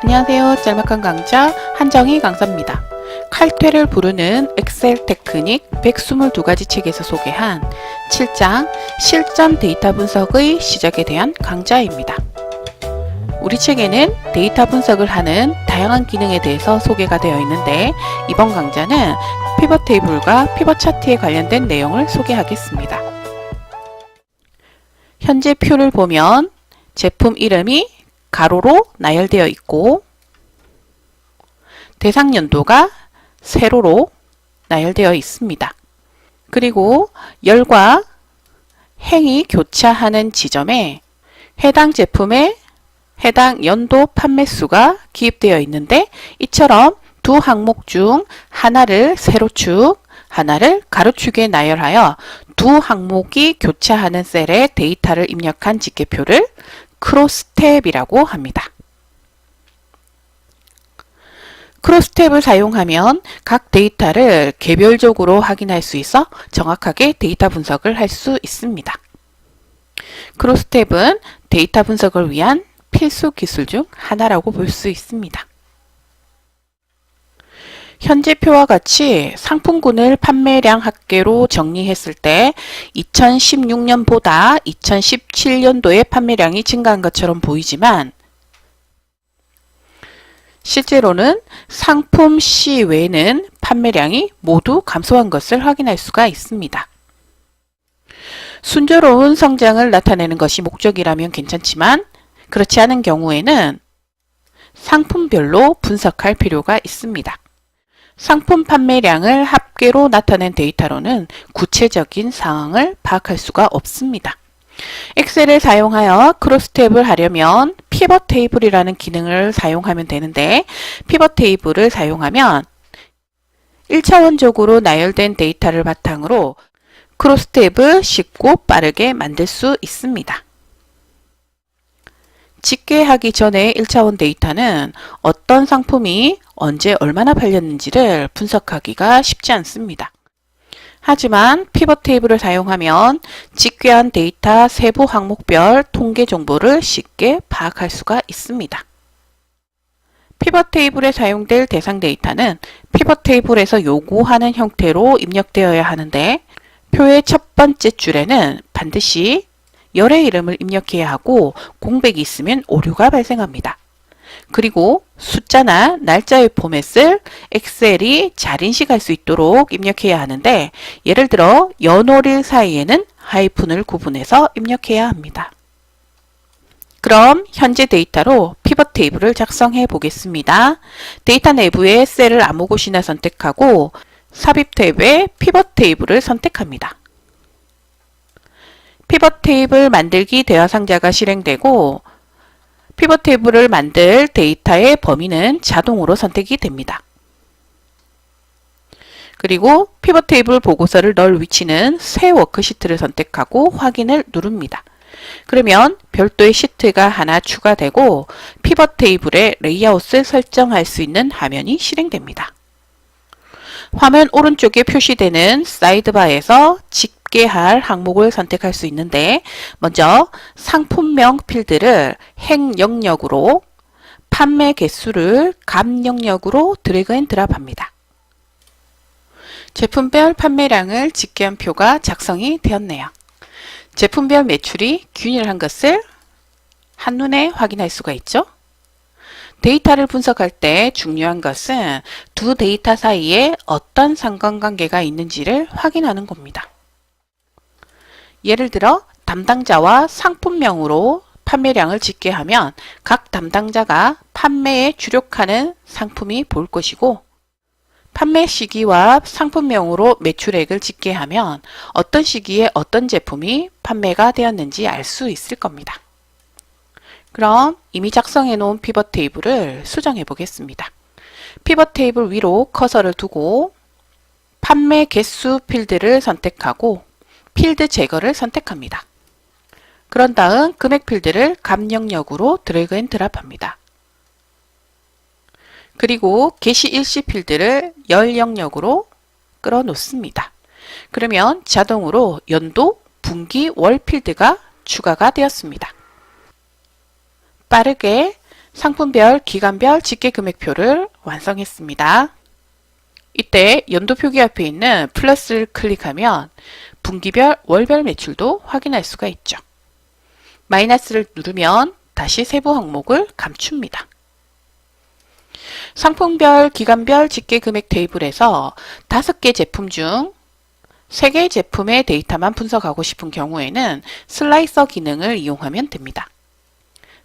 안녕하세요. 짤막한 강좌 한정희 강사입니다. 칼퇴를 부르는 엑셀 테크닉 122가지 책에서 소개한 7장 실전 데이터 분석의 시작에 대한 강좌입니다. 우리 책에는 데이터 분석을 하는 다양한 기능에 대해서 소개가 되어 있는데 이번 강좌는 피벗 테이블과 피벗 차트에 관련된 내용을 소개하겠습니다. 현재 표를 보면 제품 이름이 가로로 나열되어 있고 대상 연도가 세로로 나열되어 있습니다. 그리고 열과 행이 교차하는 지점에 해당 제품의 해당 연도 판매수가 기입되어 있는데 이처럼 두 항목 중 하나를 세로축, 하나를 가로축에 나열하여 두 항목이 교차하는 셀에 데이터를 입력한 집계표를 크로스탭이라고 합니다. 크로스탭을 사용하면 각 데이터를 개별적으로 확인할 수 있어 정확하게 데이터 분석을 할 수 있습니다. 크로스탭은 데이터 분석을 위한 필수 기술 중 하나라고 볼 수 있습니다. 현재표와 같이 상품군을 판매량 합계로 정리했을 때 2016년보다 2017년도에 판매량이 증가한 것처럼 보이지만 실제로는 상품 C 외에는 판매량이 모두 감소한 것을 확인할 수가 있습니다. 순조로운 성장을 나타내는 것이 목적이라면 괜찮지만 그렇지 않은 경우에는 상품별로 분석할 필요가 있습니다. 상품 판매량을 합계로 나타낸 데이터로는 구체적인 상황을 파악할 수가 없습니다. 엑셀을 사용하여 크로스탭을 하려면 피벗 테이블이라는 기능을 사용하면 되는데 피벗 테이블을 사용하면 1차원적으로 나열된 데이터를 바탕으로 크로스탭을 쉽고 빠르게 만들 수 있습니다. 집계하기 전에 1차원 데이터는 어떤 상품이 언제 얼마나 팔렸는지를 분석하기가 쉽지 않습니다. 하지만 피벗 테이블을 사용하면 집계한 데이터 세부 항목별 통계 정보를 쉽게 파악할 수가 있습니다. 피벗 테이블에 사용될 대상 데이터는 피벗 테이블에서 요구하는 형태로 입력되어야 하는데 표의 첫 번째 줄에는 반드시 열의 이름을 입력해야 하고 공백이 있으면 오류가 발생합니다. 그리고 숫자나 날짜의 포맷을 엑셀이 잘 인식할 수 있도록 입력해야 하는데 예를 들어 연월일 사이에는 하이픈을 구분해서 입력해야 합니다. 그럼 현재 데이터로 피벗 테이블을 작성해 보겠습니다. 데이터 내부의 셀을 아무 곳이나 선택하고 삽입 탭에 피벗 테이블을 선택합니다. 피벗 테이블 만들기 대화 상자가 실행되고 피벗 테이블을 만들 데이터의 범위는 자동으로 선택이 됩니다. 그리고 피벗 테이블 보고서를 넣을 위치는 새 워크시트를 선택하고 확인을 누릅니다. 그러면 별도의 시트가 하나 추가되고 피벗 테이블의 레이아웃을 설정할 수 있는 화면이 실행됩니다. 화면 오른쪽에 표시되는 사이드바에서 집계할 항목을 선택할 수 있는데 먼저 상품명 필드를 행 영역으로 판매 개수를 감 영역으로 드래그 앤 드랍합니다. 제품별 판매량을 집계한 표가 작성이 되었네요. 제품별 매출이 균일한 것을 한눈에 확인할 수가 있죠. 데이터를 분석할 때 중요한 것은 두 데이터 사이에 어떤 상관관계가 있는지를 확인하는 겁니다. 예를 들어 담당자와 상품명으로 판매량을 집계하면 각 담당자가 판매에 주력하는 상품이 보일 것이고 판매 시기와 상품명으로 매출액을 집계하면 어떤 시기에 어떤 제품이 판매가 되었는지 알 수 있을 겁니다. 그럼 이미 작성해 놓은 피벗 테이블을 수정해 보겠습니다. 피벗 테이블 위로 커서를 두고 판매 개수 필드를 선택하고 필드 제거를 선택합니다. 그런 다음 금액 필드를 감 영역으로 드래그 앤 드랍합니다. 그리고 게시 일시 필드를 열 영역으로 끌어 놓습니다. 그러면 자동으로 연도, 분기, 월 필드가 추가가 되었습니다. 빠르게 상품별, 기간별 집계 금액표를 완성했습니다. 이때 연도 표기 앞에 있는 플러스를 클릭하면 분기별, 월별 매출도 확인할 수가 있죠. 마이너스를 누르면 다시 세부 항목을 감춥니다. 상품별, 기간별 집계 금액 테이블에서 5개 제품 중 3개의 제품의 데이터만 분석하고 싶은 경우에는 슬라이서 기능을 이용하면 됩니다.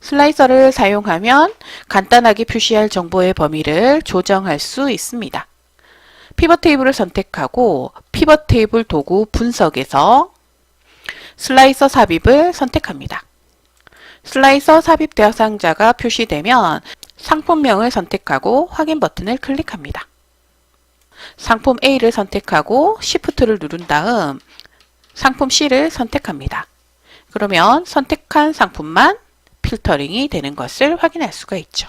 슬라이서를 사용하면 간단하게 표시할 정보의 범위를 조정할 수 있습니다. 피벗 테이블을 선택하고 피벗 테이블 도구 분석에서 슬라이서 삽입을 선택합니다. 슬라이서 삽입 대상자가 표시되면 상품명을 선택하고 확인 버튼을 클릭합니다. 상품 A를 선택하고 Shift를 누른 다음 상품 C를 선택합니다. 그러면 선택한 상품만 필터링이 되는 것을 확인할 수가 있죠.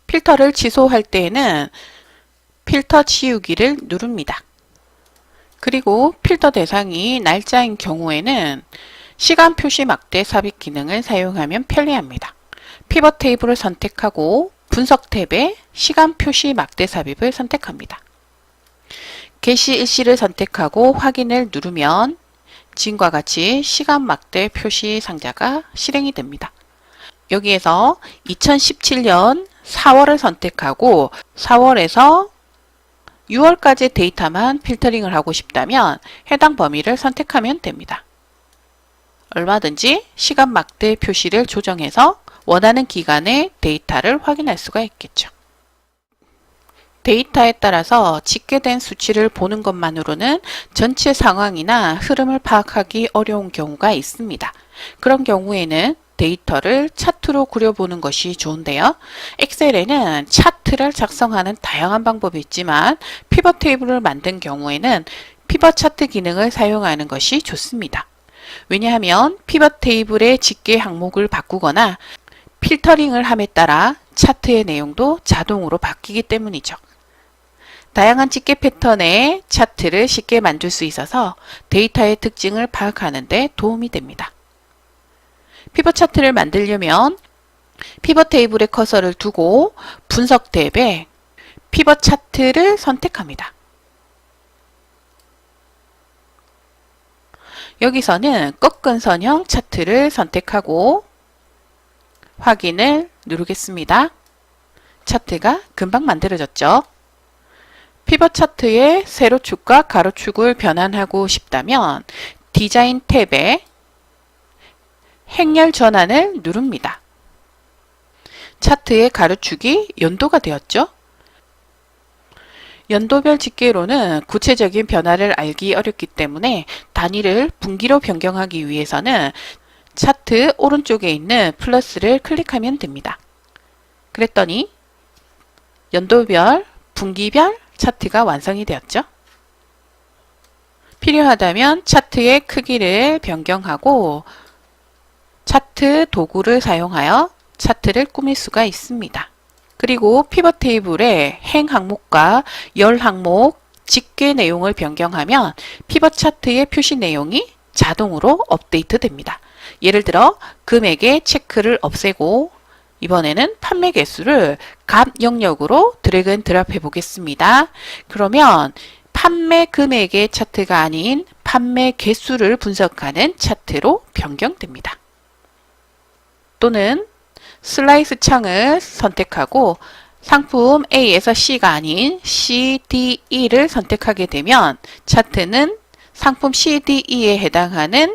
필터를 취소할 때에는 필터 지우기를 누릅니다. 그리고 필터 대상이 날짜인 경우에는 시간 표시 막대 삽입 기능을 사용하면 편리합니다. 피벗 테이블을 선택하고 분석 탭에 시간 표시 막대 삽입을 선택합니다. 게시 일시를 선택하고 확인을 누르면 지금과 같이 시간 막대 표시 상자가 실행이 됩니다. 여기에서 2017년 4월을 선택하고 4월에서 6월까지 데이터만 필터링을 하고 싶다면 해당 범위를 선택하면 됩니다. 얼마든지 시간 막대 표시를 조정해서 원하는 기간의 데이터를 확인할 수가 있겠죠. 데이터에 따라서 집계된 수치를 보는 것만으로는 전체 상황이나 흐름을 파악하기 어려운 경우가 있습니다. 그런 경우에는 데이터를 차트로 그려보는 것이 좋은데요. 엑셀에는 차트를 작성하는 다양한 방법이 있지만 피벗 테이블을 만든 경우에는 피벗 차트 기능을 사용하는 것이 좋습니다. 왜냐하면 피벗 테이블의 집계 항목을 바꾸거나 필터링을 함에 따라 차트의 내용도 자동으로 바뀌기 때문이죠. 다양한 집계 패턴의 차트를 쉽게 만들 수 있어서 데이터의 특징을 파악하는 데 도움이 됩니다. 피벗 차트를 만들려면 피벗 테이블에 커서를 두고 분석 탭에 피벗 차트를 선택합니다. 여기서는 꺾은 선형 차트를 선택하고 확인을 누르겠습니다. 차트가 금방 만들어졌죠? 피벗 차트의 세로축과 가로축을 변환하고 싶다면 디자인 탭에 행렬 전환을 누릅니다. 차트의 가로축이 연도가 되었죠? 연도별 집계로는 구체적인 변화를 알기 어렵기 때문에 단위를 분기로 변경하기 위해서는 차트 오른쪽에 있는 플러스를 클릭하면 됩니다. 그랬더니 연도별, 분기별 차트가 완성이 되었죠. 필요하다면 차트의 크기를 변경하고 차트 도구를 사용하여 차트를 꾸밀 수가 있습니다. 그리고 피벗 테이블의 행 항목과 열 항목 집계 내용을 변경하면 피벗 차트의 표시 내용이 자동으로 업데이트 됩니다. 예를 들어 금액의 체크를 없애고 이번에는 판매 개수를 값 영역으로 드래그 앤 드랍 해 보겠습니다. 그러면 판매 금액의 차트가 아닌 판매 개수를 분석하는 차트로 변경됩니다. 또는 슬라이스 창을 선택하고 상품 A에서 C가 아닌 C, D, E를 선택하게 되면 차트는 상품 C, D, E에 해당하는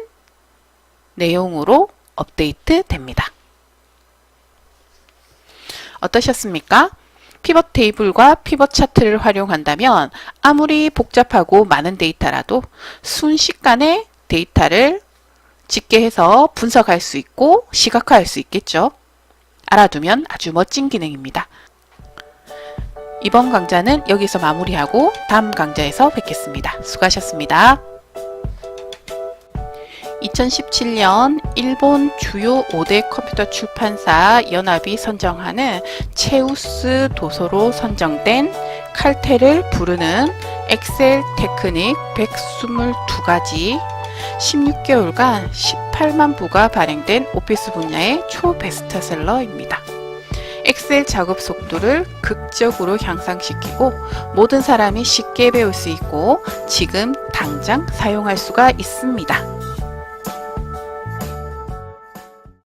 내용으로 업데이트 됩니다. 어떠셨습니까? 피벗 테이블과 피벗 차트를 활용한다면 아무리 복잡하고 많은 데이터라도 순식간에 데이터를 집계해서 분석할 수 있고 시각화할 수 있겠죠. 알아두면 아주 멋진 기능입니다. 이번 강좌는 여기서 마무리하고 다음 강좌에서 뵙겠습니다. 수고하셨습니다. 2017년 일본 주요 5대 컴퓨터 출판사 연합이 선정하는 체우스 도서로 선정된 칼퇴를 부르는 엑셀 테크닉 122가지 16개월간 18만 부가 발행된 오피스 분야의 초베스트셀러입니다. 엑셀 작업 속도를 극적으로 향상시키고 모든 사람이 쉽게 배울 수 있고 지금 당장 사용할 수가 있습니다.